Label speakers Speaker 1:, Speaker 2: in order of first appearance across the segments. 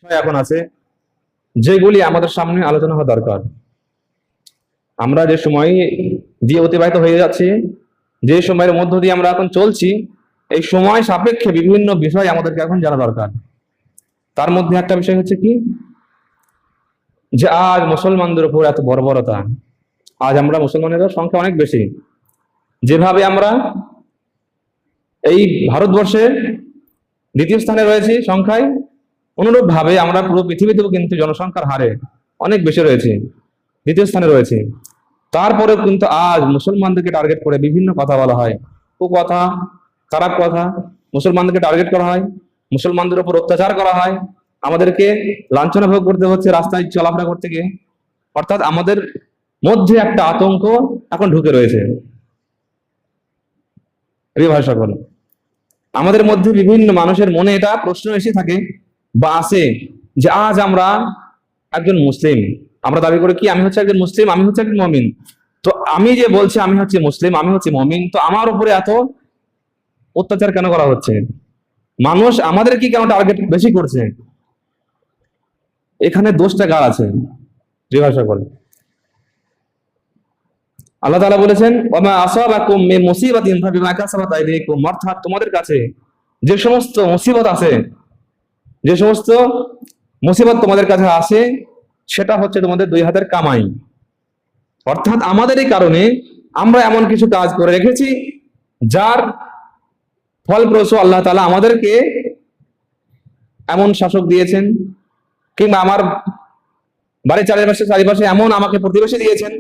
Speaker 1: বিষয় এখন আছে যেগুলি আমাদের সামনে আলোচনা হওয়া দরকার। আমরা যে সময় দিয়ে অতিবাহিত হয়ে যাচ্ছি, যে সময়ের মধ্য দিয়ে আমরা এখন চলছি, এই সময় সাপেক্ষে বিভিন্ন বিষয় আমাদেরকে এখন জানা দরকার। তার মধ্যে একটা বিষয় হচ্ছে কি, যে আজ মুসলমানদের উপর এত বর্বরতা। আজ আমরা মুসলমানের সংখ্যা অনেক বেশি। যেভাবে আমরা এই ভারতবর্ষে দ্বিতীয় স্থানে রয়েছি সংখ্যায়, অনুরূপ ভাবে আমরা পুরো পৃথিবীতেও কিন্তু জনসংখ্যার হারে অনেক বেশি রয়েছে, দ্বিতীয় স্থানে রয়েছে। তারপরেও কিন্তু আজ মুসলমানদেরকে টার্গেট করে বিভিন্ন কথা বলা হয়, কুকথা, খারাপ কথা। মুসলমানদেরকে টার্গেট করা হয়, মুসলমানদের উপর অত্যাচার করা হয়, আমাদেরকে লাঞ্ছনা ভোগ করতে হচ্ছে রাস্তায় চলাফেরা করতে গিয়ে। অর্থাৎ আমাদের মধ্যে একটা আতঙ্ক এখন ঢুকে রয়েছে। প্রিয় ভাই সকল, আমাদের মধ্যে বিভিন্ন মানুষের মনে এটা প্রশ্ন এসে থাকে বা আসে যে আজ আমরা একজন মুসলিম, আমরা দাবি করি কি আমি হচ্ছে একজন মুসলিম, আমি হচ্ছে একজন মমিন। তো আমি যে বলছি আমি হচ্ছে মুসলিম, আমি হচ্ছে মমিন, তো আমার উপরে এত অত্যাচার কেন করা হচ্ছে? মানুষ আমাদের কি কেন টার্গেট বেশি করছে? এখানে দোষটা কার আছে? যে ভাষা বলে আল্লাহ তাআলা বলেছেন, ওমা আসাবাকুম মিন মুসিবাতিন ফাবিমা কাসাবাত আইদিকুম, অর্থাৎ তোমাদের কাছে যে সমস্ত মুসিবত আছে, যে সমস্ত মুসিবত তোমাদের কাছে আসে, সেটা হচ্ছে তোমাদের দুই হাতের কামাই। অর্থাৎ আমাদের এই কারণে আমরা এমন কিছু কাজ করে রেখেছি যার ফলপ্রসূ আল্লাহ তাআলা আমাদেরকে এমন শাসক দিয়েছেন, কিংবা আমার বাড়ির চারিপাশে এমন আমাকে প্রতিবেশী দিয়েছেন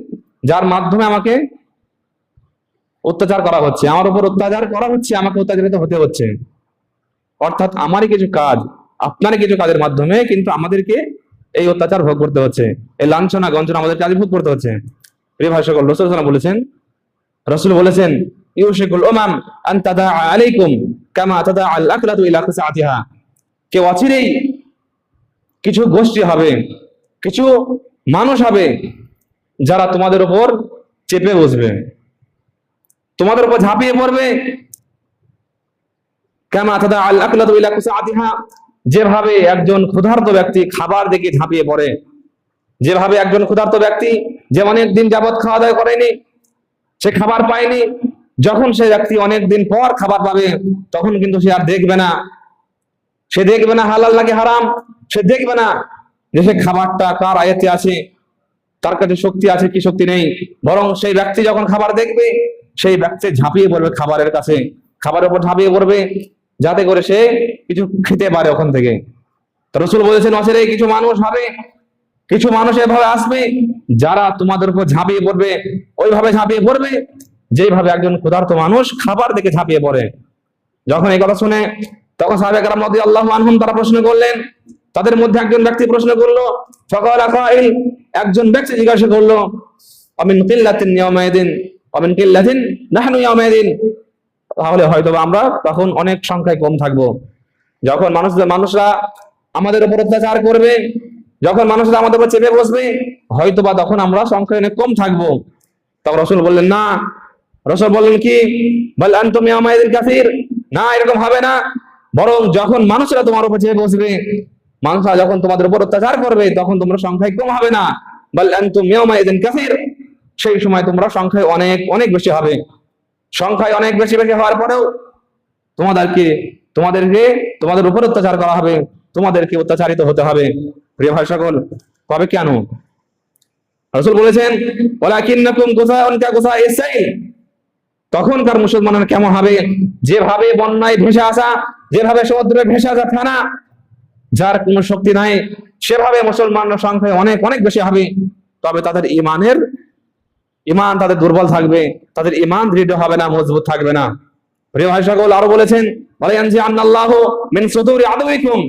Speaker 1: যার মাধ্যমে আমাকে অত্যাচার করা হচ্ছে, আমার উপর অত্যাচার করা হচ্ছে, আমাকে অত্যাচারিত হতে হচ্ছে। অর্থাৎ আমারই কিছু কাজ, আপনারই কিছু কাজের মাধ্যমে কিন্তু আমাদেরকে এই অত্যাচার ভোগ করতে হচ্ছে, এই লাঞ্ছনা গঞ্জনা আমাদেরকে আজ ভোগ করতে হচ্ছে। প্রিয় ভাই সকল, রাসূল সাল্লাল্লাহু বলেছেন ইউশিকুল উমাম আন তাদা আলাইকুম কামা তাদা আল আকলাতু ইলা কিসাতিহা, কে অচিরেই কিছু গোষ্ঠী হবে, কিছু মানুষ হবে যারা তোমাদের উপর চেপে বসবে, তোমাদের উপর ঝাঁপিয়ে পড়বে। কামা তাদা আল আকলাতু ইলা কিসাতিহা, যেভাবে একজন ক্ষুধার্ত ব্যক্তি খাবার দেখে ঝাঁপিয়ে পড়ে, যেভাবে একজন ক্ষুধার্ত ব্যক্তি যে অনেক দিন যাবত খাওয়া দাওয়া করেনি, সে খাবার পায়নি, যখন সে ব্যক্তি অনেক দিন পর খাবার পাবে তখন কিন্তু সে আর দেখবে না, সে দেখবে না হালাল নাকি হারাম, সে দেখবে না যে সে খাবারটা কার আয়াতে আছে, তার কাছে শক্তি আছে কি শক্তি নেই। বরং সেই ব্যক্তি যখন খাবার দেখবে, সেই ব্যক্তি ঝাঁপিয়ে পড়বে খাবারের কাছে, খাবারের উপর ঝাঁপিয়ে পড়বে যাতে করে সে কিছু খেতে পারে ওখান থেকে। রাসূল বলেছেন অচিরেই কিছু মানুষ হবে, কিছু মানুষ এভাবে আসবে যারা তোমাদের উপর ঝাঁপিয়ে পড়বে, ওইভাবে ঝাঁপিয়ে পড়বে যেভাবে একজন ক্ষুধার্ত মানুষ খাবার দেখে ঝাঁপিয়ে পড়ে। যখন এই কথা শুনে তখন সাহাবায়ে কেরাম রাদিয়াল্লাহু আনহুম তারা প্রশ্ন করলেন, তাদের মধ্যে একজন ব্যক্তি প্রশ্ন করলো, ফাকালা কাইল, একজন ব্যক্তি জিজ্ঞাসা করলো, আমিন কিল্লাতিন ইয়াউমাইদিন আমিন কিল্লাতিন নাহনু ইয়াউমাইদিন, তাহলে হয়তো আমরা তখন অনেক সংখ্যায় কম থাকবো। যখন মানুষরা আমাদের উপর অত্যাচার করবে, যখন মানুষরা আমাদের উপর চেপে বসবে, হয়তোবা তখন আমরা সংখ্যায় অনেক কম থাকবো। তখন রাসূল বললেন না, রাসূল বললেন কি, বাল আনতুম ইয়াউমাইদিন কাসীর, না এরকম হবে না, বরং যখন মানুষরা তোমার উপর চেপে বসবে, মানুষরা যখন তোমাদের উপর অত্যাচার করবে, তখন তোমরা সংখ্যায় কম হবে না, বাল আনতুম ইয়াউমাইদিন কাসীর, সেই সময় তোমরা সংখ্যায় অনেক অনেক বেশি হবে। সংখ্যায় অনেক বেশি বেশি হওয়ার পরেও তোমাদের উপর অত্যাচার করা হবে, তোমাদেরকে অত্যাচারিত হতে হবে। প্রিয় ভাই সকল, কবে কেন? রাসূল বলেছেন ওয়ালাকিন্নাকুম গুসাউন কাগুসাইস সাইল, তখনকার মুসলমানরা কেমন হবে? যেভাবে বন্যায় ভেসে আসা, যেভাবে সমুদ্রে ভেসে আসা ফেনা, যার কোনো শক্তি নাই, সেভাবে মুসলমানরা সংখ্যায় অনেক অনেক বেশি হবে। তবে তাদের ইমান তাদের দুর্বল থাকবে, তাদের ইমান দৃঢ় হবে না, মজবুত থাকবে না। প্রিয় ভাই সকল, আরো বলেছেন ওয়ালায়ানজি আন্নাল্লাহু মিন সুদুরি আদুইকুম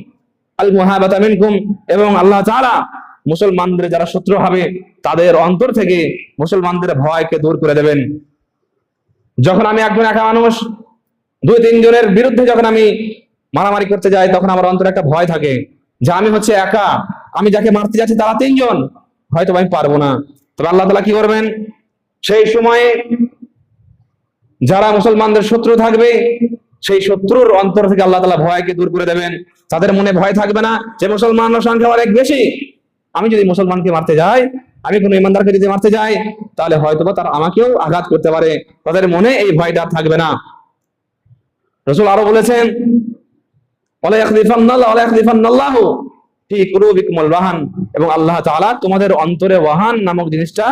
Speaker 1: আল মুহাবাতা মিনকুম, এবং আল্লাহ তাআলা মুসলমানদের যারা শত্রু হবে তাদের অন্তর থেকে মুসলমানদের ভয়কে দূর করে দেবেন। যখন আমি একজন একা মানুষ, দুই তিনজনের বিরুদ্ধে যখন আমি মারামারি করতে যাই, তখন আমার অন্তরে একটা ভয় থাকে যে আমি হচ্ছে একা, আমি যাকে মারতে যাচ্ছি তারা তিনজন, হয়তো আমি পারবো না। তবে আল্লাহ তাআলা কি করবেন? সেই সময়ে যারা মুসলমানদের শত্রু থাকবে, সেই শত্রুর অন্তর থেকে আল্লাহ তাআলা ভয়কে দূর করে দেবেন। তাদের মনে ভয় থাকবে না যে মুসলমানের সংখ্যা অনেক বেশি, আমি যদি মুসলমানকে মারতে যাই, আমি কোনো ইমানদারকে যদি মারতে যাই, তাহলে হয়তোবা তারা আমাকেও আঘাত করতে পারে। তাদের মনে এই ভয়টা থাকবে না। রাসূল আরো বলেছেন, ওয়ালা ইয়াখযিফান্নাল্লাহু ফি কুলুবিকুমুল ওয়াহান, এবং আল্লাহ তাআলা তোমাদের অন্তরে ওয়াহান নামক জিনিসটা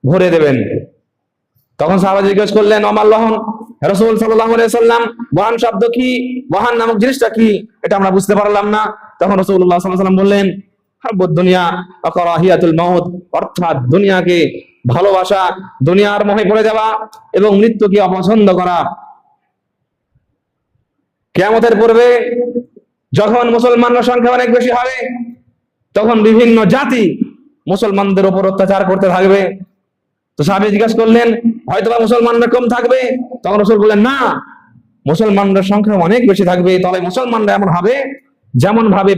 Speaker 1: ভরে দেবেন। তখন সাহাবা জিজ্ঞেস করলেন, ওমাল ওয়াহান, রাসূল সাল্লাল্লাহু আলাইহি সাল্লাম, ওয়াহান শব্দ কি, ওয়াহান নামক জিনিসটা কি, এটা আমরা বুঝতে পারলাম না। তখন রাসূলুল্লাহ সাল্লাল্লাহু আলাইহি সাল্লাম বললেন, হাব্বুদ দুনিয়া ওয়া কারাহিয়াতুল মাউত, অর্থাৎ দুনিয়াকে ভালোবাসা, দুনিয়ার মোহে পড়ে যাওয়া এবং মৃত্যুকে অপছন্দ করা। কিয়ামতের পূর্বে যখন মুসলমানদের সংখ্যা অনেক বেশি হবে, তখন বিভিন্ন জাতি মুসলমানদের উপর অত্যাচার করতে থাকবে। তো সাহাবী জিজ্ঞাসা করলেন, হয়তোবা মুসলমানরা কম থাকবে? তখন রাসূল বললেন, না, মুসলমানদের সংখ্যা অনেক বেশি থাকবে। তবে মুসলমানরা এমন হবে যেমন ভাবে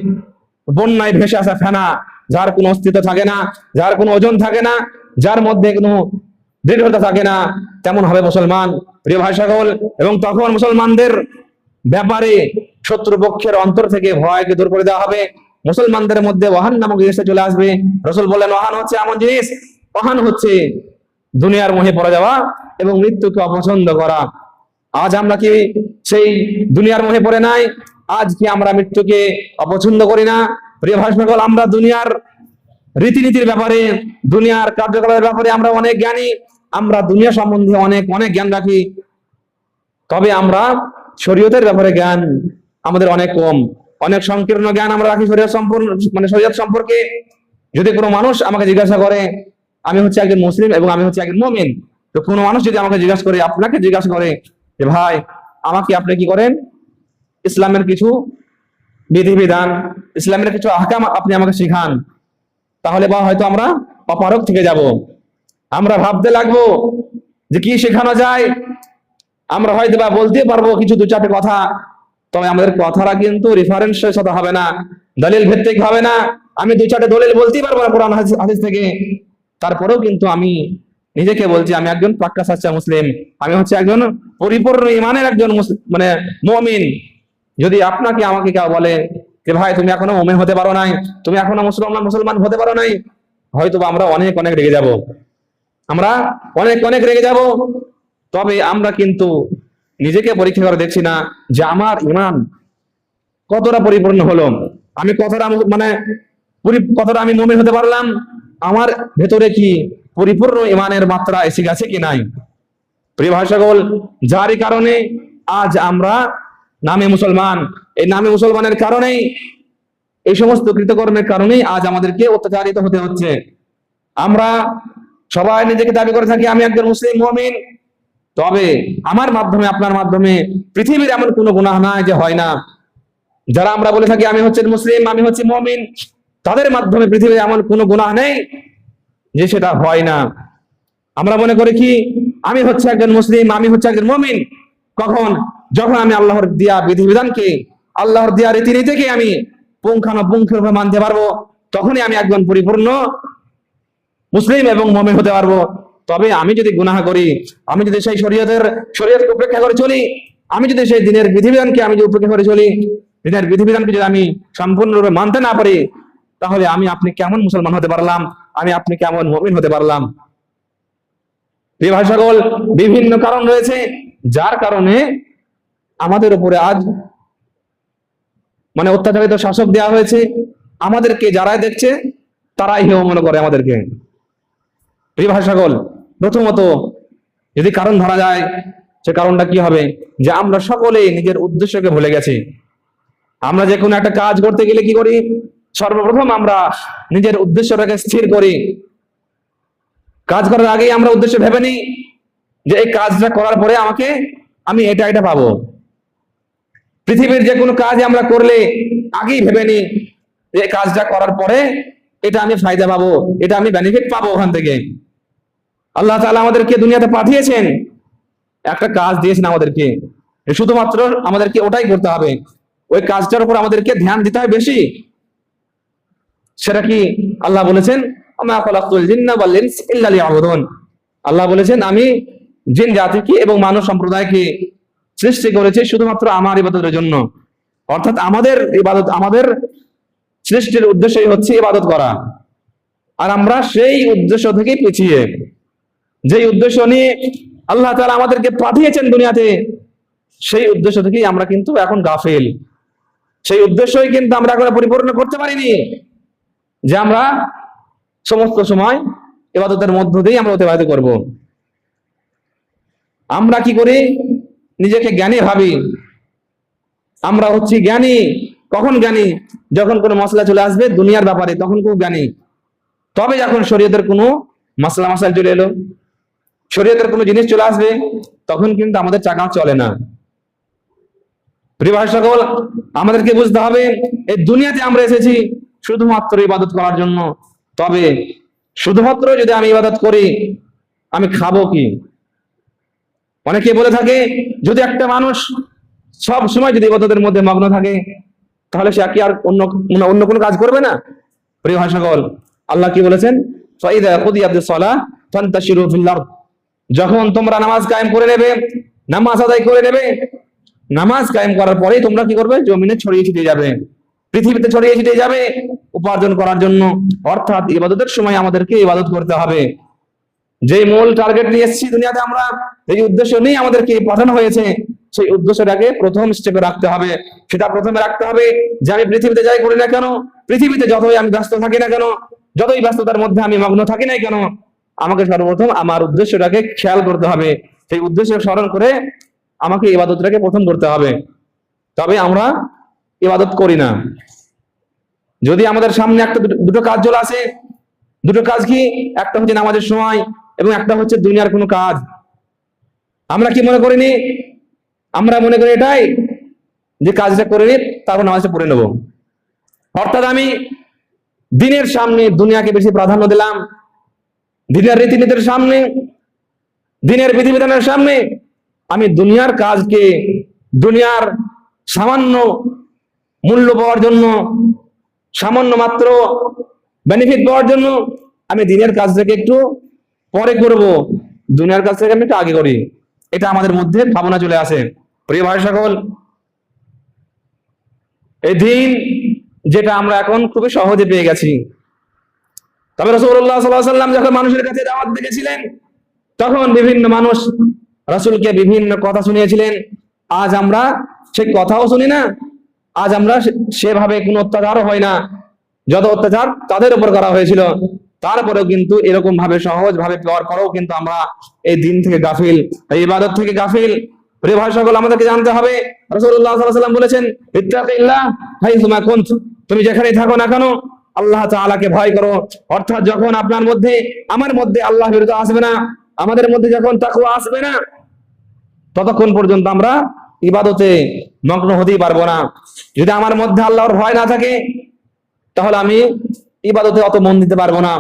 Speaker 1: বন্যায় ভেসে আসা ফেনা, যার কোনো অস্তিত্ব থাকে না, যার কোনো ওজন থাকে না, যার মধ্যে কোনো দৃঢ়তা থাকে না, তেমন হবে মুসলমান। প্রিয় ভাই সকল, এবং তখন মুসলমানদের ব্যাপারে শত্রুপক্ষের অন্তর থেকে ভয়কে দূর করে দেওয়া হবে। মুসলমানদের মধ্যে ওয়াহান নামক জিনিসটা চলে আসবে। রাসূল বললেন, ওয়াহান হচ্ছে এমন জিনিস, ওয়াহান হচ্ছে দুনিয়ার মোহে পড়ে যাওয়া এবং মৃত্যুকে অপছন্দ করা। আজ আমরা কি সেই দুনিয়ার মোহে পড়ে নাই? আজ কি আমরা মৃত্যুকে অপছন্দ করি না? প্রিয় ভাই সকল, আমরা দুনিয়ার রীতিনীতির ব্যাপারে, দুনিয়ার কার্যকলাপের ব্যাপারে আমরা অনেক জ্ঞানী, আমরা দুনিয়া সম্বন্ধে অনেক অনেক জ্ঞান রাখি। তবে আমরা শরীয়তের ব্যাপারে জ্ঞান আমাদের অনেক কম, অনেক সংকীর্ণ জ্ঞান আমরা রাখি শরীয়ত সম্পূর্ণ, মানে শরীয়ত সম্পর্কে। যদি কোনো মানুষ আমাকে জিজ্ঞাসা করে, আমি হচ্ছে একজন মুসলিম এবং আমি হচ্ছে একজন মুমিন, তো কোনো মানুষ যদি আমাকে জিজ্ঞাসা করে, আপনাকে জিজ্ঞাসা করে যে ভাই আমাকে আপনি কি করেন, ইসলামের কিছু বিধিবিধান, ইসলামের কিছু আহকাম আপনি আমাকে শিখান, তাহলে বা হয়তো আমরা অপারগ থেকে যাব। আমরা ভাবতে লাগবো যে কি শেখানো যায়। আমরা হয়তো বা বলতে পারবো কিছু দু চারটে কথা, তবে আমাদের কথাটা কিন্তু রেফারেন্সের সাথে হবে না, দলিল ভিত্তিক হবে না। আমি দু চারটে দলিল বলতেই পারবো না কোরআন হাদিস থেকে, তারপরেও কিন্তু আমি নিজেকে বলছি আমি একজন পাক্কা সাচ্চা মুসলিম, আমি হচ্ছে একজন পরিপূর্ণ ইমানের একজন মানে মুমিন। যদি আপনাকে আমাকে কেউ বলে যে ভাই তুমি এখনো মুমিন হতে পারো নাই, তুমি এখনো মুসলমান হতে পারো নাই, হয়তো আমরা অনেক অনেক রেগে যাব, আমরা অনেক অনেক রেগে যাব। তবে আমরা কিন্তু নিজেকে পরীক্ষা করে দেখছি না যে আমার ঈমান কতটা পরিপূর্ণ হলো, আমি কতটা আমি মুমিন হতে পারলাম, আমার ভেতরে কি পরিপূর্ণ ঈমানের মাত্রা এসে গেছে কি নাই। প্রিয় ভাই সকল, যারই কারণে আজ আমরা নামে মুসলমান, এই নামে মুসলমানের কারণেই, এই সমস্ত কৃতকর্মের কারণেই আজ আমাদেরকে অত্যাচারিত হতে হচ্ছে। আমরা সবাই নিজেকে দাবি করে থাকি আমি একজন মুসলিম মুমিন, তবে আমার মাধ্যমে আপনার মাধ্যমে পৃথিবীর এমন কোনো গুনাহ নাই যে হয় না। যারা আমরা বলে থাকি আমি হচ্ছে মুসলিম, আমি হচ্ছে মুমিন, তাদের মাধ্যমে পৃথিবীর এমন কোনো গুনাহ নেই যে সেটা হয় না। আমরা মনে করি কি আমি হচ্ছে একজন মুসলিম, আমি হচ্ছে একজন মুমিন কখন, যখন আমি আল্লাহর দেয়া বিধিবিধানকে, আল্লাহর দেয়া রীতিনীতিকে আমি পুঙ্খানুপুঙ্খরূপে মানতে পারবো, তখনই আমি একজন পরিপূর্ণ মুসলিম এবং মুমিন হতে পারবো। তবে আমি যদি গুনাহ করি, আমি যদি সেই শরীয়তকে উপেক্ষা করে চলি, আমি যদি সেই দিনের বিধিবিধানকে আমি যদি উপেক্ষা করে চলি, দিনের বিধিবিধানকে যদি আমি সম্পূর্ণরূপে মানতে না পারি, তাহলে আমি আপনি কেমন মুসলমান হতে পারলাম, আমি আপনি কেমন মুমিন হতে পারলাম। প্রিয় ভাই সকল, বিভিন্ন কারণ রয়েছে যার কারণে আমাদের উপরে আজ অত্যাচারিত শাসক দেওয়া হয়েছে। আমাদেরকে যারাই দেখছে তারাই হেয় মনে করে আমাদেরকে। প্রিয় ভাই সকল, প্রথমত যদি কারণ ধরা যায়, সে কারণটা কি হবে, যে আমরা সকলেই নিজের উদ্দেশ্যকে ভুলে গেছি। আমরা যে কোনো একটা কাজ করতে গেলে কি করি, সর্বপ্রথম আমরা নিজের উদ্দেশ্যটাকে স্থির করি। কাজ করার আগেই আমরা উদ্দেশ্য ভেবে নিই যে এই কাজটা করার পরে আমি এটা পাবো। পৃথিবীর যে কোনো কাজ আমরা করলে আগেই ভেবে নিই যে এই কাজটা করার পরে এটা আমি ফায়দা পাবো, এটা আমি বেনিফিট পাবো ওখান থেকে। আল্লাহ তাআলা আমাদেরকে দুনিয়াতে পাঠিয়েছেন, একটা কাজ দিয়েছেন আমাদেরকে, শুধুমাত্র আমাদেরকে ওটাই করতে হবে, ওই কাজটার উপর আমাদেরকে ধ্যান দিতে হয় বেশি। সেটা কি? আল্লাহ বলেছেন আমা খালাকতুল জিন্না ওয়াল ইনস ইল্লা লিয়াবুদুন। আল্লাহ বলেছেন আমি জিন জাতিকে এবং মানব সম্প্রদায়কে সৃষ্টি করেছে শুধুমাত্র আমার ইবাদতের জন্য। অর্থাৎ আমাদের ইবাদত, আমাদের সৃষ্টির উদ্দেশ্যই হচ্ছে ইবাদত করা, আর আমরা সেই উদ্দেশ্য থেকে পিছিয়ে, যেই উদ্দেশ্য নিয়ে আল্লাহ তাআলা আমাদেরকে পাঠিয়েছেন দুনিয়াতে, সেই উদ্দেশ্য থেকেই আমরা কিন্তু এখন গাফিল। সেই উদ্দেশ্যই কিন্তু আমরা এখন পরিপূর্ণ করতে পারিনি, যে আমরা সমস্ত সময় ইবাদতের মধ্য দিয়ে আমরা অতিবাহিত করব। আমরা কি করি? নিজেকে জ্ঞানী ভাবি। আমরা হচ্ছি জ্ঞানী। কখন জ্ঞানী? যখন কোনো মশলা চলে আসবে দুনিয়ার ব্যাপারে, তখন খুব জ্ঞানী। তবে যখন শরীয়তের কোনো মাসাইল চলে এলো, শরীয়তের কোনো জিনিস চলে আসবে, তখন কিন্তু আমাদের চাকা চলে না। প্রিয় ভাই সকল, আমাদেরকে বুঝতে হবে এই দুনিয়াতে আমরা এসেছি শুধুমাত্র ইবাদত করার জন্য। তবে শুধুমাত্র যদি আমি ইবাদত করি, আমি খাবো কি? অনেকে বলে থাকে যদি একটা মানুষ সব সময় যদি ইবাদতের মধ্যে মগ্ন থাকে, তাহলে সে কি আর অন্য কোনো কাজ করবে না? প্রিয় ভাই সকল, আল্লাহ কি বলেছেন? ফাইদা কুদিয়াতিস সালাহ ফান্তাশিরু ফিল আরদ। যখন তোমরা নামাজ কায়েম করে নেবে, নামাজ আদায় করে নেবে, নামাজ কায়েম করার পরেই তোমরা কি করবে? জমিনে ছড়িয়ে ছিটিয়ে যাবে, পৃথিবীতে ছড়িয়ে ছিটিয়ে যাবে উপার্জন করার জন্য। অর্থাৎ ইবাদতের সময় আমাদেরকে ইবাদত করতে হবে। যে মূল টার্গেট নিয়ে এসেছি দুনিয়াতে আমরা, এই উদ্দেশ্য নিয়ে আমাদেরকে পাঠানো হয়েছে, সেই উদ্দেশ্যটাকে প্রথম স্টেপে রাখতে হবে। সেটা প্রথমে রাখতে হবে যে আমি পৃথিবীতে যাই করি না কেন, পৃথিবীতে যতই আমি ব্যস্ত থাকি না কেন, যতই ব্যস্ততার মধ্যে আমি মগ্ন থাকি না কেন, আমাকে সর্বপ্রথম আমার উদ্দেশ্যটাকে খেয়াল করতে হবে। সেই উদ্দেশ্য স্মরণ করে আমাকে ইবাদতটাকে প্রথম করতে হবে। তবে আমরা ইবাদত করি না। যদি আমাদের সামনে দুটো কাজ চলে আসে, দুটো কাজ কি? একটা হচ্ছে নামাজের সময় এবং একটা হচ্ছে দুনিয়ার কোনো কাজ। আমরা কি মনে করিনি? আমরা মনে করি এটাই যে কাজটা করে নি, তারপর নামাজটা পড়ে নেব। অর্থাৎ আমি দিনের সামনে দুনিয়াকে বেশি প্রাধান্য দিলাম, দিনের রীতিনীতির সামনে, দিনের বিধিবিধানের সামনে আমি দুনিয়ার কাজকে, দুনিয়ার সামান্য মূল্য পাওয়ার জন্য, সামান্য মাত্র বেনিফিট পাওয়ার জন্য আমি দিনের কাজটাকে একটু পরে করব, দুনিয়ার কাজ থেকে আমি একটু আগে করি। এটা আমাদের মধ্যে ভাবনা চলে আসে। প্রিয় ভাই সকল, এই দিন যেটা আমরা এখন খুবই সহজে পেয়ে গেছি। তবে রাসূলুল্লাহ সাল্লাল্লাহু আলাইহি ওয়াসাল্লাম যখন মানুষের কাছে দাওয়াত দিয়েছিলেন, তখন বিভিন্ন মানুষ রাসূলকে বিভিন্ন কথা শুনিয়েছিলেন। আজ আমরা সেই কথাও শুনি না, আজ আমরা সেভাবে কোনো অত্যাচারও হয় না। যত অত্যাচার তাদের উপর করা হয়েছিল, তারপরেও কিন্তু এরকম ভাবে সহজ ভাবে পাওয়ার পরেও কিন্তু আমরা এই দিন থেকে গাফিল, এই ইবাদত থেকে গাফিল। প্রিয় ভাই সকল, আমাদেরকে জানতে হবে রাসূলুল্লাহ সাল্লাল্লাহু আলাইহি ওয়াসাল্লাম বলেছেন, ইত্তাকিল্লাহ হাইসুমা কুনত। তুমি যেখানেই থাকো না কেন আল্লাহ তাআলাকে ভয় করো। অর্থাৎ যখন আপনার মধ্যে, আমার মধ্যে আল্লাহ বিরুদ্ধে আসবে না, আমাদের মধ্যে যখন তাকওয়া আসবে না, ততক্ষণ পর্যন্ত আমরা ইবাদতে মগ্ন হতেই পারবো না। যদি আমার মধ্যে আল্লাহর ভয় না থাকে, তাহলে আমি ইবাদতে অত মন দিতে পারবো না।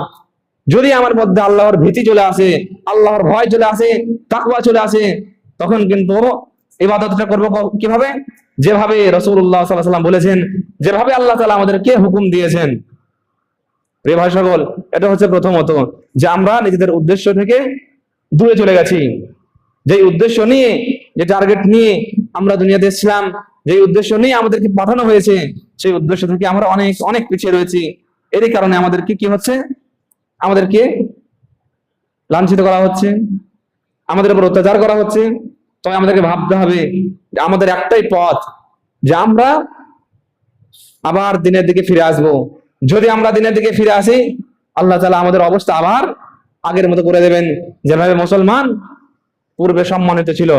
Speaker 1: যদি আমার মধ্যে আল্লাহর ভীতি চলে আসে, আল্লাহর ভয় চলে আসে, তাকওয়া চলে আসে, তখন কিন্তু ইবাদতটা করবো কিভাবে? যেভাবে রাসূলুল্লাহ সাল্লাল্লাহু আলাইহি ওয়াসাল্লাম বলেছেন, যেভাবে আল্লাহ তাআলা আমাদেরকে হুকুম দিয়েছেন। প্রিয় ভাই সকল, এটা হচ্ছে প্রথমত যে আমরা নিজেদের উদ্দেশ্য থেকে দূরে চলে গেছি। যে উদ্দেশ্য নিয়ে, যে টার্গেট নিয়ে আমরা দুনিয়াতে এসেছিলাম, যে উদ্দেশ্য নিয়ে আমাদেরকে পাঠানো হয়েছে, সেই উদ্দেশ্য থেকে আমরা অনেক অনেক পিছিয়ে রয়েছি। এরই কারণে আমাদেরকে কি হচ্ছে? আমাদেরকে লাঞ্ছিত করা হচ্ছে, আমাদের উপর অত্যাচার করা হচ্ছে। তবে আমাদেরকে ভাবতে হবে যে আমাদের একটাই পথ, যে আমরা আবার দিনের দিকে ফিরে আসব। যদি আমরা দিনের দিকে ফিরে আসি, আল্লাহ তাআলা আমাদের অবস্থা আবার আগের মতো করে দেবেন, যেভাবে মুসলমান পূর্বে সম্মানিত ছিল।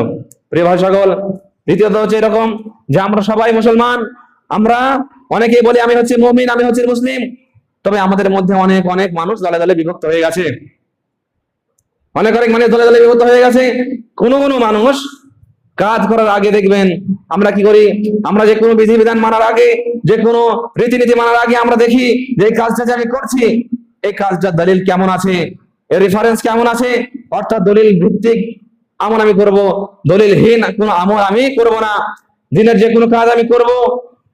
Speaker 1: প্রিয় ভাই সকল, দ্বিতীয়ত হচ্ছে এরকম যে আমরা সবাই মুসলমান। আমরা অনেকেই বলি আমি হচ্ছি মুমিন, আমি হচ্ছি মুসলিম। তবে আমাদের মধ্যে অনেক অনেক মানুষ দলে দলে বিভক্ত হয়ে গেছে। অনেক অনেক মানুষ দলে দলে বিভক্ত হয়ে গেছে। কোনো কোনো মানুষ কাজ করার আগে দেখবেন আমরা কি করি? আমরা যে কোনো বিধিবিধান মানার আগে, যে কোনো রীতিনীতি মানার আগে আমরা দেখি যে এই কাজটা যে আমি করছি, এই কাজটার দলিল কেমন আছে, এর রেফারেন্স কেমন আছে। অর্থাৎ দলিল ভিত্তিক আমল আমি করব, দলিলহীন কোনো আমল আমি করব না। দিনের যে কোনো কাজ আমি করব,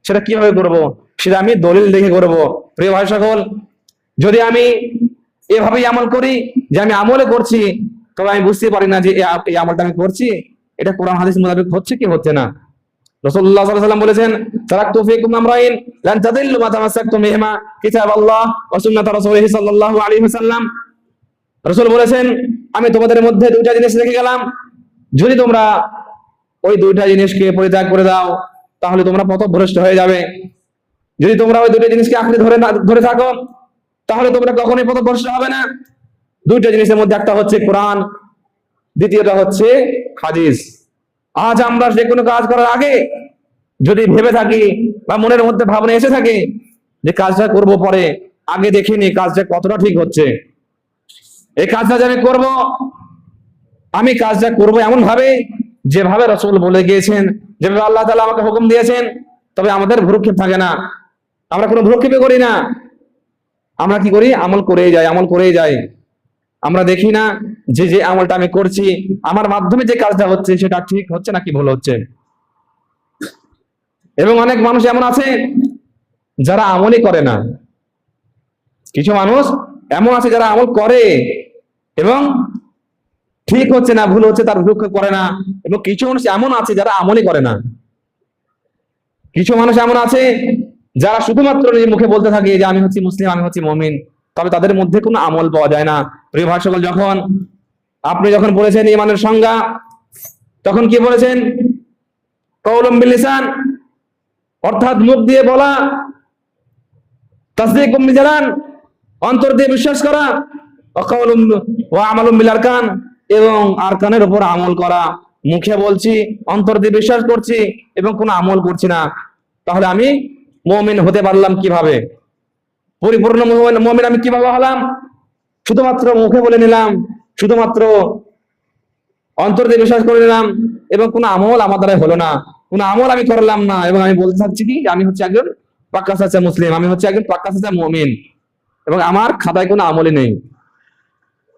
Speaker 1: সেটা কিভাবে করব? সেটা আমি দলিল দেখে করব। প্রিয় ভাই সকল, যদি আমি এভাবেই আমল করি যে আমি আমলে করছি, তবে আমি বুঝতে পারি না যে এই আমলটা আমি করছি, এটা কোরআন হাদিস মোতাবেক হচ্ছে কি হচ্ছে না। রাসূলুল্লাহ সাল্লাল্লাহু আলাইহি ওয়াসাল্লাম বলেছেন, তারাকতু ফীকুম আমরাইন লান তাদিল্লু মা তামাসসাকতুম বিহিমা কিতাবাল্লাহ ওয়া সুন্নাত রাসূলিহি সাল্লাল্লাহু আলাইহি ওয়াসাল্লাম। রাসূল বলেছেন, আমি তোমাদের মধ্যে দুইটা জিনিস রেখে গেলাম, যদি তোমরা ওই দুইটা জিনিসকে পরিত্যাগ করে দাও তাহলে তোমরা পথভ্রষ্ট হয়ে যাবে। যদি তোমরা ওই দুইটা জিনিসকে আঁকড়ে ধরে থাকো তাহলে তোমরা কখনোই পথভ্রষ্ট হবে না। দুইটা জিনিসের মধ্যে একটা হচ্ছে কোরআন, দ্বিতীয়টা হচ্ছে হাদিস। আজ আমরা যে কোনো কাজ করার আগে যদি ভেবে থাকি বা মনের মধ্যে ভাবনা এসে থাকে যে কাজটা করব পরে, আগে দেখিনি কাজটা কতটা ঠিক হচ্ছে, এই কাজটা যে আমি করব, আমি কাজটা করব এমন ভাবে যেভাবে রাসূল বলে গিয়েছেন, যেভাবে আল্লাহ তাআলা আমাকে হুকুম দিয়েছেন, তবে আমাদের ভ্রুক্ষেপ থাকে না, আমরা কোনো ভ্রুক্ষেপই করি না। আমরা কি করি? আমল করেই যাই, আমল করেই যাই। আমরা দেখি না যে যে আমলটা আমি করছি, আমার মাধ্যমে যে কাজটা হচ্ছে সেটা ঠিক হচ্ছে নাকি ভুল হচ্ছে। এবং অনেক মানুষ এমন আছে যারা আমলই করে না। কিছু মানুষ এমন আছে যারা আমল করে এবং ঠিক হচ্ছে না ভুল হচ্ছে তার ভ্রুক্ষেপ করে না। এবং কিছু মানুষ এমন আছে যারা আমলই করে না। কিছু মানুষ এমন আছে যারা শুধুমাত্র নিজের মুখে বলতে থাকে যে আমি হচ্ছি মুসলিম, আমি হচ্ছি মুমিন, তবে তাদের মধ্যে কোনো আমল পাওয়া যায় না। প্রিয় ভাই সকল, আপনি যখন বলেছেন ঈমানের সংজ্ঞা, তখন কি বলেছেন? কওলুম বিল লিসান, অর্থাৎ মুখ দিয়ে বলা, তাসদীকুম বিল জানান, অন্তর দিয়ে বিশ্বাস করা, ওয়া কওলুম ওয়া আমালুম বিল আরকান, এবং আরকানের উপর আমল করা। মুখে বলছি, অন্তর দিয়ে বিশ্বাস করছি এবং কোনো আমল করছি না, তাহলে আমি মুমিন হতে পারলাম কিভাবে? পরিপূর্ণ মুমিন আমি কিভাবে হলাম? শুধুমাত্র মুখে বলে নিলাম, শুধুমাত্র অন্তর দিয়ে বিশ্বাস করে নিলাম এবং কোনো আমল আমার দ্বারা হলো না, কোনো আমল আমি করলাম না, এবং আমি বলতে চাচ্ছি কি আমি হচ্ছে একজন পাক্কা সাচ্চা মুসলিম, আমি হচ্ছে একজন পাক্কা সাচ্চা মুমিন, এবং আমার খাতায় কোনো আমলই নেই।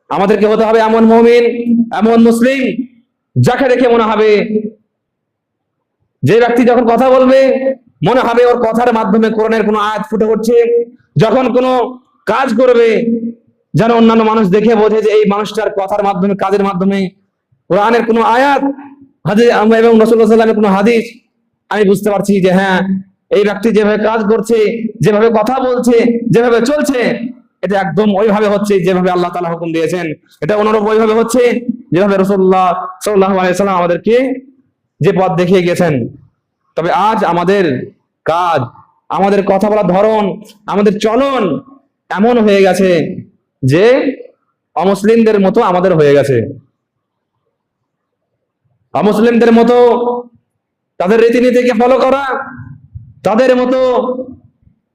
Speaker 1: আমাদেরকে হতে হবে এমন মুমিন, এমন মুসলিম যাকে দেখে মনে হবে, যে ব্যক্তি যখন কথা বলবে মনে হবে ওর কথার মাধ্যমে কোরআনের কোনো আয়াত ফুটে উঠছে, যখন কোনো কাজ করবে যেন অন্যান্য মানুষ দেখে বোঝে যে এই মানুষটার কথার মাধ্যমে, কাজের মাধ্যমে কোরআনের কোনো আয়াত হাদিস এবং রাসূলুল্লাহ সাল্লাল্লাহু আলাইহি ওয়াসাল্লামের কোনো হাদিস আমি বুঝতে পারছি যে হ্যাঁ, এই ব্যক্তি যেভাবে কাজ করছে, যেভাবে কথা বলছে, যেভাবে চলছে, এটা একদম ওইভাবে হচ্ছে যেভাবে আল্লাহ তাআলা হুকুম দিয়েছেন, এটা অনুরূপ ওইভাবে হচ্ছে যেভাবে রাসূলুল্লাহ সাল্লাল্লাহু আলাইহি ওয়াসাল্লাম আমাদেরকে যে পথ দেখিয়ে গেছেন। তবে আজ আমাদের কাজ, আমাদের কথা বলার ধরন, আমাদের চলন এমন হয়ে গেছে যে অমুসলিমদের মতো আমাদের হয়ে গেছে। অমুসলিমদের মতো তাদের রীতিনীতিকে ফলো করা, তাদের মতো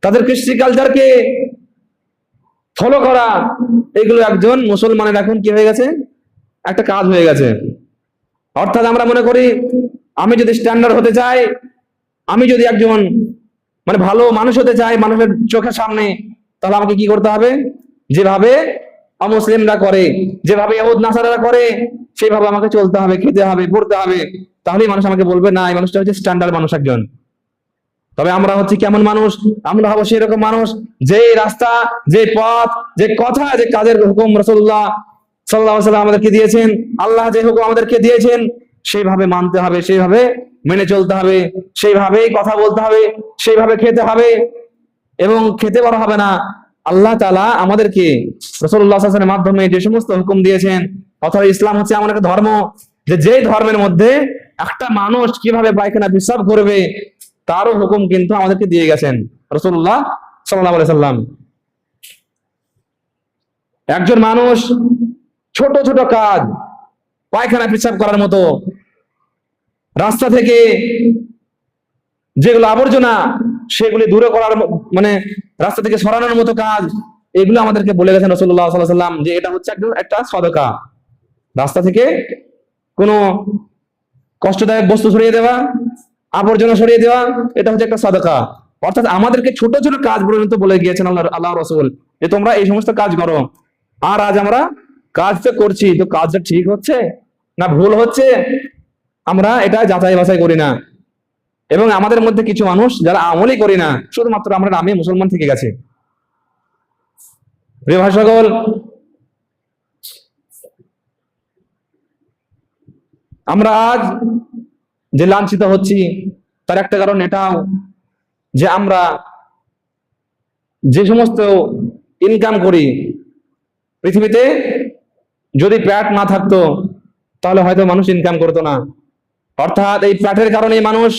Speaker 1: তাদের কৃষ্টি কালচারকে ফলো করা, এগুলো একজন মুসলমানের এখন কি হয়ে গেছে? একটা কাজ হয়ে গেছে। অর্থাৎ আমরা মনে করি আমি যদি স্ট্যান্ডার্ড হতে চাই, আমি যদি একজন ভালো মানুষ হতে চাই মানুষের চোখের সামনে, তাহলে আমাকে কি করতে হবে? যেভাবে অমুসলিমরা করে, যেভাবে ইহুদ নাসারারা করে, সেইভাবে আমাকে চলতে হবে, খেতে হবে, পড়তে হবে, তাহলেই মানুষ আমাকে বলবে না এই মানুষটা হচ্ছে স্ট্যান্ডার্ড মানুষ একজন। তবে আমরা হচ্ছে কেমন মানুষ? আমরা হবো সেরকম মানুষ যে রাস্তা, যে পথ, যে কথা, যে কাজের হুকুম রাসূলুল্লাহ সাল্লাল্লাহু আলাইহি ওয়াসাল্লাম আমাদেরকে দিয়েছেন, আল্লাহ যে হুকুম আমাদেরকে দিয়েছেন, সেইভাবে মানতে হবে, সেইভাবে মেনে চলতে হবে, সেইভাবেই কথা বলতে হবে, সেইভাবে খেতে হবে। এবং খেতে বলা হবে না, আল্লাহ তাআলা আমাদেরকে রাসূলুল্লাহ সাল্লাল্লাহু আলাইহি ওয়াসাল্লামের মাধ্যমে যে সমস্ত হুকুম দিয়েছেন, অথবা ইসলাম হচ্ছে এমন একটা ধর্ম যে ধর্মের মধ্যে একটা মানুষ কিভাবে পায়খানা পেশাব করবে তারও হুকুম কিন্তু আমাদেরকে দিয়ে গেছেন রাসূলুল্লাহ সাল্লাল্লাহু আলাইহি ওয়াসাল্লাম। একজন মানুষ ছোট ছোট কাজ, পায়খানা পেশাব করার মতো, রাস্তা থেকে যেগুলো আবর্জনা সেগুলি দূরে করার রাস্তা থেকে সরানোর মতো কাজ, এগুলো আমাদেরকে বলে গেছেন রাসূলুল্লাহ সাল্লাল্লাহু আলাইহি ওয়াসাল্লাম যে এটা হচ্ছে একটা সাদাকা। রাস্তা থেকে কোনো কষ্টদায়ক বস্তু সরিয়ে দেওয়া, আবর্জনা সরিয়ে দেওয়া, এটা হচ্ছে একটা সাদাকা। অর্থাৎ আমাদেরকে ছোট ছোট কাজ পর্যন্ত বলে গিয়েছেন আল্লাহ রাসূল যে তোমরা এই সমস্ত কাজ করো। আর আজ আমরা কাজটা করছি, তো কাজটা ঠিক হচ্ছে না ভুল হচ্ছে আমরা এটা যাচাই বাছাই করি না। এবং আমাদের মধ্যে কিছু মানুষ যারা আমলই করি না, শুধুমাত্র আমরা নামে মুসলমান থেকে গেছে। প্রিয় ভাই সকল, আমরা আজ যে লাঞ্ছিত হচ্ছি তার একটা কারণ এটাও যে আমরা যে সমস্ত ইনকাম করি, পৃথিবীতে যদি প্যাট না থাকতো তাহলে হয়তো মানুষ ইনকাম করতো না। অর্থাৎ এই প্যাটের কারণে মানুষ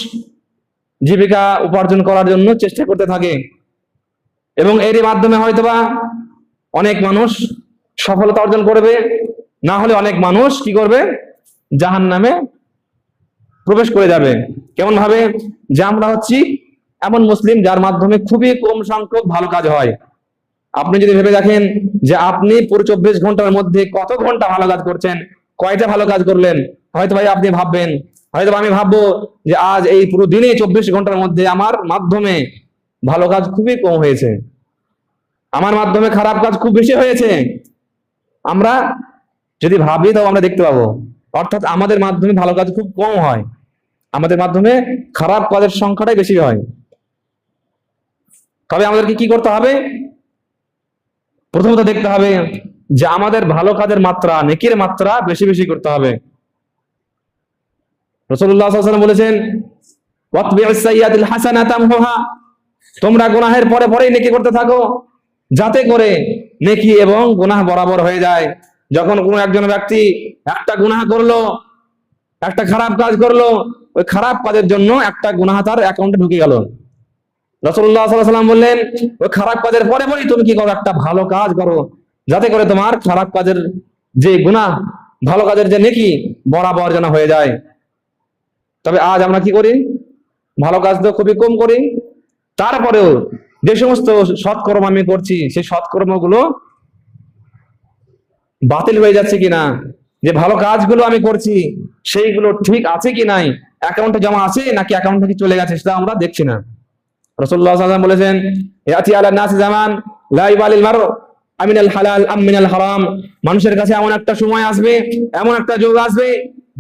Speaker 1: জীবিকা উপার্জন করার জন্য চেষ্টা করতে থাকে, এবং এরই মাধ্যমে হয়তোবা অনেক মানুষ সফলতা অর্জন করবে, না হলে অনেক মানুষ কি করবে, জাহান্নামে প্রবেশ করে যাবে। কেমন ভাবে? যে আমরা হচ্ছি এমন মুসলিম যার মাধ্যমে খুবই কম সংখ্যক ভালো কাজ হয়। আপনি যদি ভেবে দেখেন যে আপনি পুরো 24 ঘন্টার মধ্যে কত ঘন্টা ভালো কাজ করছেন, কয়টা ভালো কাজ করলেন, হয়তো ভাই আপনি ভাববেন, হয়তো আমি ভাববো যে আজ এই পুরো দিনে 24 ঘন্টার মধ্যে আমার মাধ্যমে ভালো কাজ খুবই কম হয়েছে, আমার মাধ্যমে খারাপ কাজ খুব বেশি হয়েছে। আমরা যদি ভাবি তাও আমরা দেখতে পাবো, অর্থাৎ আমাদের মাধ্যমে ভালো কাজ খুব কম হয়, আমাদের মাধ্যমে খারাপ কাজের সংখ্যাটাই বেশি হয়। তবে আমাদেরকে কি করতে হবে? প্রথমত দেখতে হবে যে আমাদের ভালো কাজের মাত্রা, নেকির মাত্রা বেশি বেশি করতে হবে। রাসূলুল্লাহ সাল্লাল্লাহু আলাইহি ওয়াসাল্লাম বলেছেন, ওয়াতবি'উস সাইয়্যাতিল হাসানাতা তামহুহা, তোমরা গুনাহের পরে পরেই নেকি করতে থাকো, যাতে করে নেকি এবং গুনাহ বরাবর হয়ে যায়। যখন কোনো একজন ব্যক্তি একটা গুনাহ করলো, একটা খারাপ কাজ করলো, ওই খারাপ কাজের জন্য একটা গুনাহ তার অ্যাকাউন্টে ঢুকে গেল, রাসূলুল্লাহ সাল্লাল্লাহু আলাইহি ওয়াসাল্লাম বললেন, ওই খারাপ কাজের পরে পরেই তুমি কি করো, একটা ভালো কাজ করো, যাতে করে তোমার খারাপ কাজের যে গুনাহ, ভালো কাজের যে নেকি বরাবর যেন হয়ে যায়। তবে আজ আমরা কি করি? ভালো কাজ তো খুবই কম করি, তারপরেও যে সমস্ত সৎকর্ম আমি করছি সেই সৎকর্মগুলো বাতিল হয়ে যাচ্ছে কিনা, যে ভালো কাজগুলো আমি করছি সেইগুলো ঠিক আছে কি নাই, অ্যাকাউন্টে জমা আছে নাকি অ্যাকাউন্ট থেকে চলে গেছে, সেটা আমরা দেখছি না। রাসূলুল্লাহ সাল্লাল্লাহু আলাইহি ওয়াসাল্লাম বলেছেন, ইয়াতি আলা নাস জামান লা ইবালিল মারউ আমিনাল হালাল আম মিনাল হারাম, মানুষের কাছে এমন একটা সময় আসবে, এমন একটা যুগ আসবে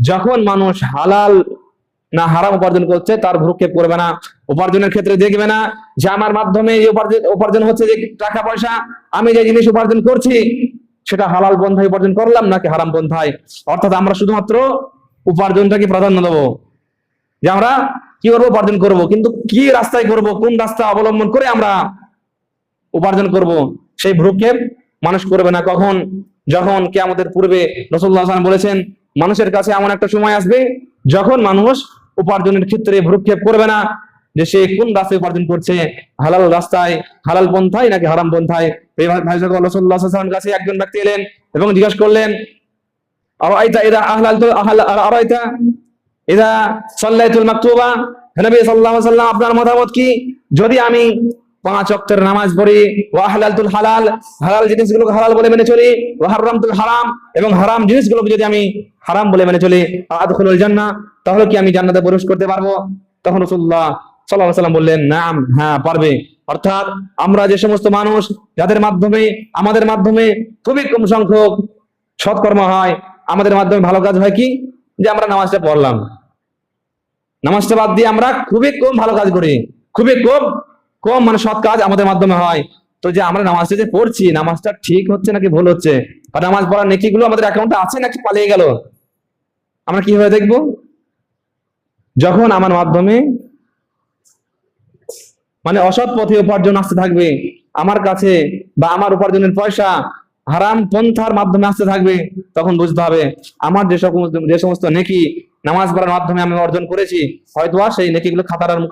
Speaker 1: যখন মানুষ হালাল না হারাম উপার্জন করছে তার ভ্রুক্ষেপ করবে না, উপার্জনের ক্ষেত্রে দেখবে না যে আমার মাধ্যমে এই উপার্জন হচ্ছে, যে টাকা পয়সা আমি যে জিনিস উপার্জন করছি সেটা হালাল পন্থায় উপার্জন করলাম নাকি হারাম পন্থায়। অর্থাৎ আমরা শুধুমাত্র উপার্জনটাকে প্রাধান্য দেবো, যে আমরা কি করবো, উপার্জন করব, কিন্তু কি রাস্তায় করব, কোন রাস্তা অবলম্বন করে আমরা উপার্জন করব, সেই ভ্রুক্ষেপ মানুষ করবে না। কখন? যখন কিয়ামতের পূর্বে রাসূলুল্লাহ সাল্লাল্লাহু আলাইহি ওয়াসাল্লাম বলেছেন, মানুষের কাছে এমন একটা সময় আসবে যখন মানুষ উপার্জনের ক্ষেত্রে ভ্রুক্ষেপ করবে না, যে সে কোন রাস্তায় উপার্জন করছে, হালাল রাস্তায়, হালাল পন্থায় নাকি হারাম পন্থায়। এই ভাই যখন রাসূলুল্লাহ সাল্লাল্লাহু আলাইহি ওয়াসাল্লামের কাছে একজন ব্যক্তি এলেন এবং জিজ্ঞাসা করলেন, আরাইতা ইদা আহলালতু আরাইতা ইদা সাল্লাইতুল মাকতুবা, নবী সাল্লাল্লাহু আলাইহি ওয়াসাল্লাম আপনার মতামত কি, যদি আমি 5 ওয়াক্তের নামাজ পড়ি, ওয়া আহলালতুল হালাল, হালাল জিনিসগুলোকে হালাল বলে মেনে চলি, ওয়া হারামতুল হারাম, এবং হারাম জিনিসগুলোকে যদি আমি হারাম বলে মেনে চলি, আদখুলুল জান্নাহ, তাহলে কি আমি জান্নাতে প্রবেশ করতে পারবো? তখন রাসূলুল্লাহ সাল্লাল্লাহু আলাইহি ওয়াসাল্লাম বললেন, নাম, হ্যাঁ পারবে। অর্থাৎ আমরা যে সমস্ত মানুষ যাদের মাধ্যমে, আমাদের মাধ্যমে খুবই কম সংখ্যক সৎকর্ম হয়, আমাদের মাধ্যমে ভালো কাজ হয় কি, যে আমরা নামাজটা পড়লাম, নামাজটা বাদ দিয়ে আমরা খুবই কম ভালো কাজ করি, খুবই কম কম মানে সৎ কাজ আমাদের মাধ্যমে হয়। তো যে আমরা নামাজটা যে পড়ছি, নামাজটা ঠিক হচ্ছে নাকি ভুল হচ্ছে, আর নামাজ পড়ার নেকিগুলো আমাদের অ্যাকাউন্টে আছে নাকি পালিয়ে গেল, আমরা কিভাবে দেখবো? যখন আমার মাধ্যমে মানে অসৎ পথে উপার্জন আসতে থাকবে আমার কাছে, বা আমার উপার্জনের পয়সা হারাম পন্থার মাধ্যমে আসতে থাকবে, তখন বুঝতে হবে আমার যে সমস্ত নেকি নামাজ পড়ার মাধ্যমে আমি অর্জন করেছি, হয়তোবা সেই নেকিগুলো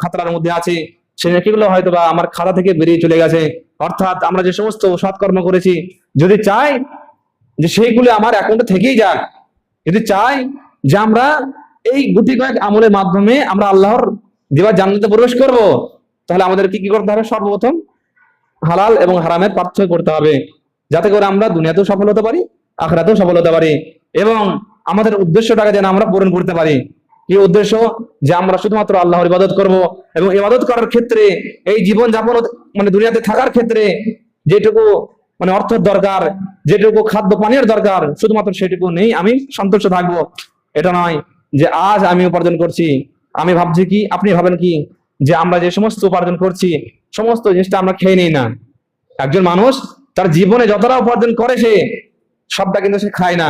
Speaker 1: খাতার মধ্যে আছে, সেই নেকিগুলো হয়তোবা আমার খাতা থেকে বেরিয়ে চলে গেছে। অর্থাৎ আমরা যে সমস্ত সৎকর্ম করেছি, যদি চাই যে সেইগুলো আমার অ্যাকাউন্টে থেকেই যাক, যদি চাই যে আমরা এই গুটি কয়েক আমলের মাধ্যমে আমরা আল্লাহর দেওয়া জান্নাতে প্রবেশ করব, তাহলে আমাদের কি করতে হবে? সর্বপ্রথম হালাল এবং হারামের পার্থক্য করতে হবে, যাতে করে আমরা দুনিয়াতেও সফল হতে পারি, আখিরাতেও সফল হতে পারি, এবং আমাদের উদ্দেশ্যটাকে যেন আমরা পূরণ করতে পারি। কি উদ্দেশ্য? যে আমরা শুধুমাত্র আল্লাহর ইবাদত করব, এবং ইবাদত করার ক্ষেত্রে এই জীবন যাপন মানে দুনিয়াতে থাকার ক্ষেত্রে যেটুকু মানে অর্থের দরকার, যেটুকু খাদ্য পানীয়ের দরকার, শুধুমাত্র সেটুকু নেই আমি সন্তুষ্ট থাকবো। এটা নয় যে আজ আমি উপার্জন করছি, আমি ভাবছি কি, আপনি ভাবেন কি, যে আমরা যে সমস্ত উপার্জন করছি সমস্ত জিনিসটা আমরা খেয়ে নেই না। একজন মানুষ তার জীবনে যতটা উপার্জন করে সে সবটা কিন্তু সে খায় না,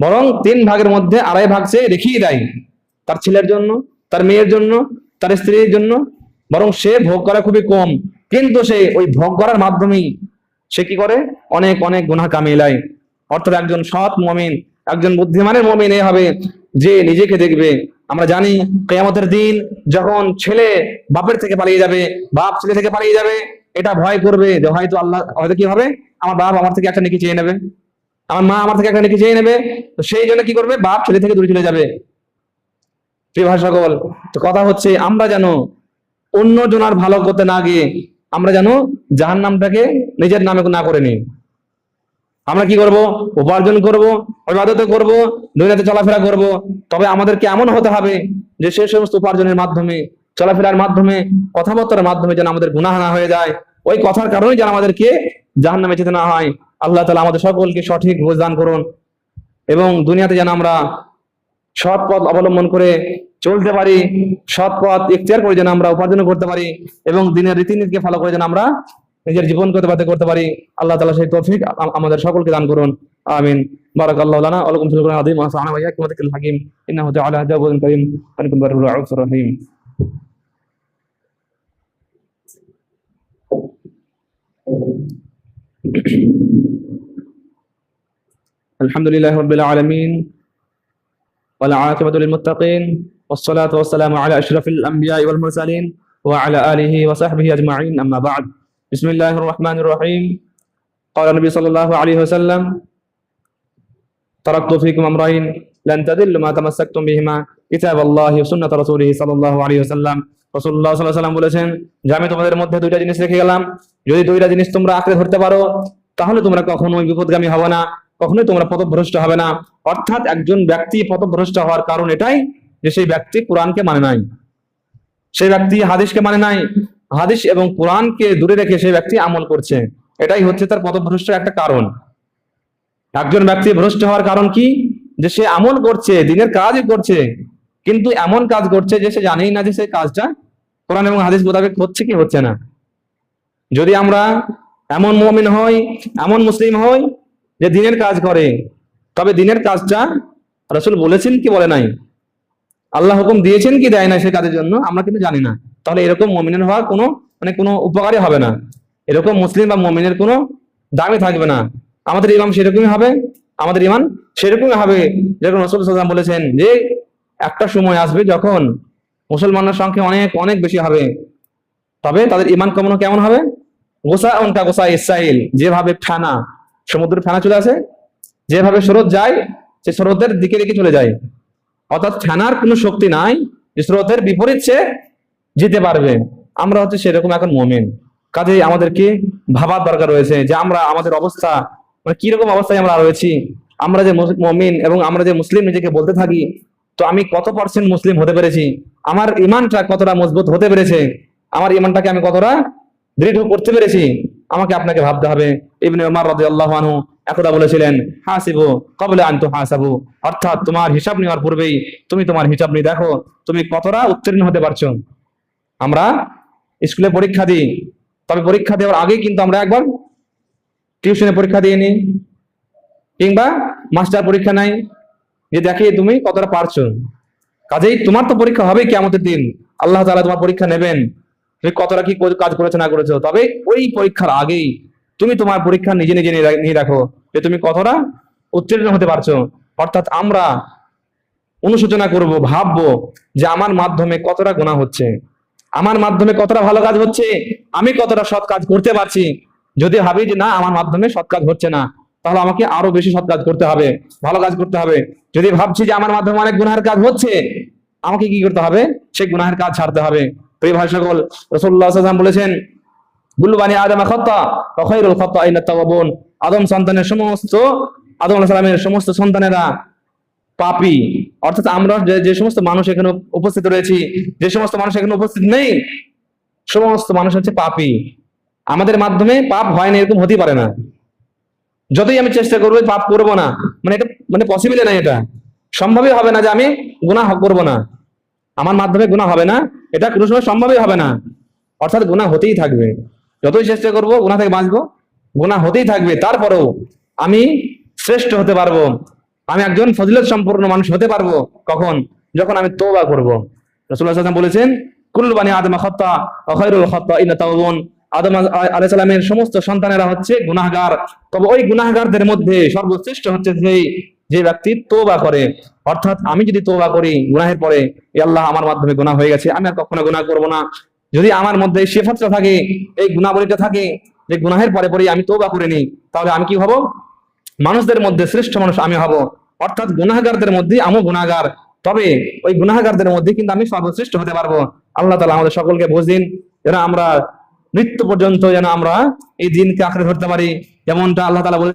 Speaker 1: বরং 3 ভাগের মধ্যে 2.5 ভাগ সে রেখেই দেয় তার ছেলের জন্য, তার মেয়ের জন্য, তার স্ত্রীর জন্য। বরং সে ভোগ করে খুবই কম, কিন্তু সে ওই ভোগ করার মাধ্যমেই সে কি করে, অনেক অনেক গুনাহ কামিয়ে নেয়। অর্থাৎ একজন সৎ মুমিন, একজন বুদ্ধিমানের মুমিন এ হবে যে নিজেকে দেখবে। আমরা জানি কিয়ামতের দিন যখন ছেলে বাপের থেকে পালিয়ে যাবে, বাপ ছেলে থেকে পালিয়ে যাবে, এটা ভয় করবে যে হয়তো আল্লাহ, হয়তো কি হবে, আমার বাপ আমার থেকে একটা নেকি চেয়ে নেবে, আমার মা আমার থেকে একটা নেকি চেয়ে নেবে। তো সেই জন্য কি করবে, বাপ ছেলে থেকে দূরে চলে যাবে। প্রিয় ভাই সকল, তো কথা হচ্ছে আমরা যেন অন্য জনার ভালো করতে না গিয়ে আমরা যেন জাহান্নামটাকে নিজের নামে না করে নিই। আমরা কি করব, উপার্জন করব, ইবাদত করব, দুনিয়াতে চলাফেরা করব, তবে আমাদেরকে এমন হতে হবে যে সেই সমস্ত উপার্জনের মাধ্যমে, চলাফেরার মাধ্যমে, কথাবার্তার মাধ্যমে যেন আমাদের গুনাহ না হয়ে যায়, ওই কথার কারণে যেন আমাদেরকে জাহান্নামে যেতে না হয়। আল্লাহ তাআলা আমাদের সকলকে সঠিক বুঝ দান করুন এবং দুনিয়াতে যেন আমরা সৎ পথ অবলম্বন করে চলতে পারি, সৎ পথ ইখতিয়ার করে যেন আমরা উপার্জন করতে পারি এবং দিনের রীতিনীতিকে ফলো করে যেন আমরা নিজের জীবনকে অতিবাহিত করতে পারি। আল্লাহ তাআলা সেই তৌফিক আমাদের সকলকে দান করুন, আমিন। বারাকাল্লাহু লানা ওয়া লাকুম ফিল কুরআনিল আযীম ওয়া নফা'না ওয়া ইয়্যাকুম বিল যিকরিল হাকীম ইন্নাহু তাআলা জাওয়াদুন কারীম আনকুম বাররুল রাউফুর রহিম। আলহামদুলিল্লাহি রাব্বিল আলামিন ওয়াল আকিবাতু লিল মুত্তাকিন ওয়াসসালাতু ওয়াসসালামু আলা আশরাফিল আমবিয়াই ওয়াল মুরসালিন ওয়া আলা আলিহি ওয়া সাহবিহি আজমাইন, আম্মা বা'দ। বিসমিল্লাহির রহমানির রহিম। قال النبي صلى الله عليه وسلم تركت فيكم أمرين لن تضلوا ما تمسكتم بهما كتاب الله وسنة رسوله صلى الله عليه وسلم। রাসূলুল্লাহ সাল্লাল্লাহু আলাইহি ওয়াসাল্লাম বলেছেন যে আমি তোমাদের মধ্যে 2টা জিনিস রেখে গেলাম, যদি 2টা জিনিস তোমরা আঁকড়ে ধরতে পারো তাহলে তোমরা কখনোই বিপদগামী হবে না, কখনোই তোমরা পথভ্রষ্ট হবে না। অর্থাৎ একজন ব্যক্তি পথভ্রষ্ট হওয়ার কারণ এটাই যে সেই ব্যক্তি কোরআনকে মানে নাই, সেই ব্যক্তি হাদিসকে মানে নাই, হাদিস এবং কোরআনকে দূরে রেখে সেই ব্যক্তি আমল করছে, এটাই হচ্ছে তার পথভ্রষ্টের একটা কারণ। একজন ব্যক্তি ভ্রষ্ট হওয়ার কারণ কি, যে সে আমল করছে, দিনের কাজই করছে, কিন্তু এমন কাজ করছে যে সে জানেই না যে সেই কাজটা কোরআন এবং হাদিস মোতাবেক হচ্ছে কি হচ্ছে না। যদি আমরা এমন মুমিন হই, এমন মুসলিম হই যে দিনের কাজ করে, তবে দিনের কাজটা রাসূল বলেছেন কি বলে নাই, আল্লাহ হুকুম দিয়েছেন কি দেয় না সেই কাজের জন্য আমরা কিন্তু জানি না, তাহলে এরকম মুমিনের হওয়া কোনো উপকারই হবে না, এরকম মুসলিম বা মুমিনের কোনো দামই থাকবে না। আমাদের ইমান সেরকমই হবে, আমাদের ইমান সেরকমই হবে যেরকম রাসূল সাল্লাল্লাহু আলাইহি ওয়াসাল্লাম বলেছেন যে একটা সময় আসবে যখন মুসলমানের সংখ্যা অনেক অনেক বেশি হবে, তবে তাদের ইমান কেমন হবে, গোসা অনকা গোসা ইসরাইল, যেভাবে ফেনা, সমুদ্রের ফেনা চলে আসে, যেভাবে স্রোত যায় সে স্রোতের দিকে দিকে চলে যায়, অর্থাৎ ফেনার কোনো শক্তি নাই যে স্রোতের বিপরীত সে যেতে পারবে। আমরা হচ্ছে সেরকম এখন মুমিন, কাজেই আমাদেরকে ভাবার দরকার রয়েছে যে আমরা আমাদের অবস্থা কিরকম অবস্থায় আমরা রয়েছি। আমরা যে মুমিন এবং আমরা যে মুসলিম নিজেকে বলতে থাকি, তো আমি কত পার্সেন্ট মুসলিম হতে পেরেছি, আমার ইমানটা কতটা মজবুত হতে পেরেছে, আমার ইমানটাকে আমি কতটা দৃঢ় করতে পেরেছি, আমাকে আপনাকে ভাবতে হবে। ইবনে উমর রাদিয়াল্লাহু আনহু একদা বলেছিলেন, হাসিবু ক্বাবলা আন তুহাসাবু, অর্থাৎ তোমার হিসাব নেওয়ার পূর্বেই তুমি তোমার হিসাব নিয়ে দেখো তুমি কতটা উত্তীর্ণ হতে পারছো। আমরা স্কুলে পরীক্ষা দিই, তবে পরীক্ষা দেওয়ার আগেই কিন্তু আমরা একবার টিউশনে পরীক্ষা দিয়ে নিই, কিংবা মাস্টার পরীক্ষা নাই, যে দেখে তুমি কতটা পারছো। কাজেই তোমার তো পরীক্ষা হবে কিয়ামতের দিন, আল্লাহ তাআলা তোমার পরীক্ষা নেবেন তুমি কতটা কি কাজ করেছো না করেছো। তবে ওই পরীক্ষার আগেই তুমি তোমার পরীক্ষা নিজে নিজে নিয়ে রাখো যে তুমি কতটা উত্তীর্ণ হতে পারছো। অর্থাৎ আমরা অনুশোচনা করব, ভাববো যে আমার মাধ্যমে কতটা গুনাহ হচ্ছে, আমার মাধ্যমে কতটা ভালো কাজ হচ্ছে, আমি কতটা সৎ কাজ করতে পারছি। যদি ভাবি যে না আমার মাধ্যমে সৎ কাজ হচ্ছে না, তাহলে আমাকে আরো বেশি সৎ কাজ করতে হবে, ভালো কাজ করতে হবে। যদি ভাবছি যে আমার মাধ্যমে অনেক গুনাহের কাজ হচ্ছে, আমাকে কি করতে হবে, সেই গুনাহের কাজ ছাড়তে হবে। প্রিয় ভাই সকল, রাসূলুল্লাহ সাল্লাল্লাহু আলাইহি ওয়াসাল্লাম বলেছেন, কুল্লু বানি আদম খাতা ওয়া খায়রুল খাতাইনা তাওয়াবুন, আদম সন্তানের আদম আলাইহিস সালামের সমস্ত সন্তানেরা পাপী। অর্থাৎ আমরা যে সমস্ত মানুষ এখানে উপস্থিত রয়েছি, যে সমস্ত মানুষ এখানে উপস্থিত নেই, সমস্ত মানুষ হচ্ছে পাপী। আমাদের মাধ্যমে পাপ হয় না এরকম হতেই পারে না। যতই আমি চেষ্টা করবো পাপ করবো না, এটা পসিবল না, এটা সম্ভবই হবে না যে আমি গুনাহ করবো না, আমার মাধ্যমে গুনাহ হবে না, এটা কোনো সময় সম্ভবই হবে না। অর্থাৎ গুনাহ হতেই থাকবে, যতই চেষ্টা করবো গুনাহ থেকে বাঁচবো, গুনাহ হতেই থাকবে। তারপরেও আমি শ্রেষ্ঠ হতে পারবো, আমি একজন ফজিলত সম্পন্ন মানুষ হতে পারবো কখন? যখন আমি তওবা করব। রাসূলুল্লাহ সাল্লাল্লাহু আলাইহি ওয়াসাল্লাম বলেছেন, কুল্লু বানি আদম খাত্তা ওয়া খায়রুল খাত্তাইনা তাওবুন। আদম আলাইহিস সালামের সমস্ত সন্তানেরা হচ্ছে গুনাহগার, তবে ওই গুনাহগারদের মধ্যে সর্বশ্রেষ্ঠ হচ্ছে যে ব্যক্তি তওবা করে। অর্থাৎ আমি যদি তওবা করি গুনাহের পরে, এ আল্লাহ আমার মাধ্যমে গুনাহ হয়ে গেছে, আমি আর কখনো গুনাহ করব না। যদি আমার মধ্যে এই সিফাতটা থাকে, এই গুনাহবলীটা থাকে যে গুনাহের পরে পরে আমি তওবা করে নিই, তাহলে আমি কি হব? মানুষদের মধ্যে শ্রেষ্ঠ মানুষ আমি হব। অর্থাৎ গুনাহগারদের মধ্যে আমিও গুনাহগার, তবে ওই গুনাহগারদের মধ্যে কিন্তু আমি সর্বশ্রেষ্ঠ হতে পারবো। আল্লাহ তাআলা আমাদের সকলকে বুঝ দিন, যেন আমরা মৃত্যু পর্যন্ত যেন আমরা এই দিনকে আঁকড়ে ধরতে পারি, যেমনটা আল্লাহ তাআলা বলে